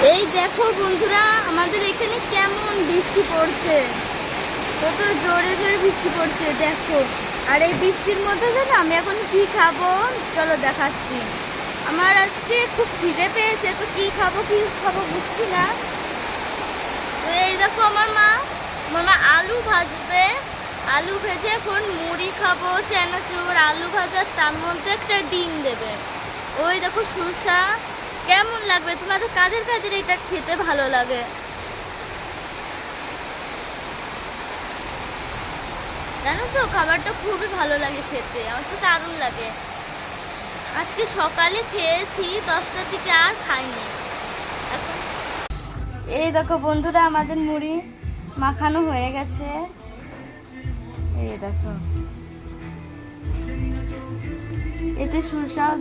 এই দেখো বন্ধুরা, আমাদের এখানে কেমন বৃষ্টি পড়ছে, কত জোরে জোরে বৃষ্টি পড়ছে দেখো। আর এই বৃষ্টির মধ্যে জানো আমি এখন কি খাবো, চলো দেখাচ্ছি। আমার আজকে খুব খিদে পেয়েছে, তো কি খাবো বুঝছি না। তো এই দেখো আমার মা আলু ভাজবে, আলু ভেজে এখন মুড়ি খাবো, চানাচুর আলু ভাজা, তার মধ্যে একটা ডিম দেবে। ওই দেখো শসা, কেমন লাগবে তোমাদের, কাদের কাদের এটা খেতে ভালো লাগে? জানো তো খাবারটা খুবই ভালো লাগে খেতে, আমার তো দারুণ লাগে। আজকে সকালে খেয়েছি 10টার দিকে, আর খাইনি এখন। এই দেখো বন্ধুরা, আমাদের মুড়ি মাখানো হয়ে গেছে। এই দেখো, এতে সরষাও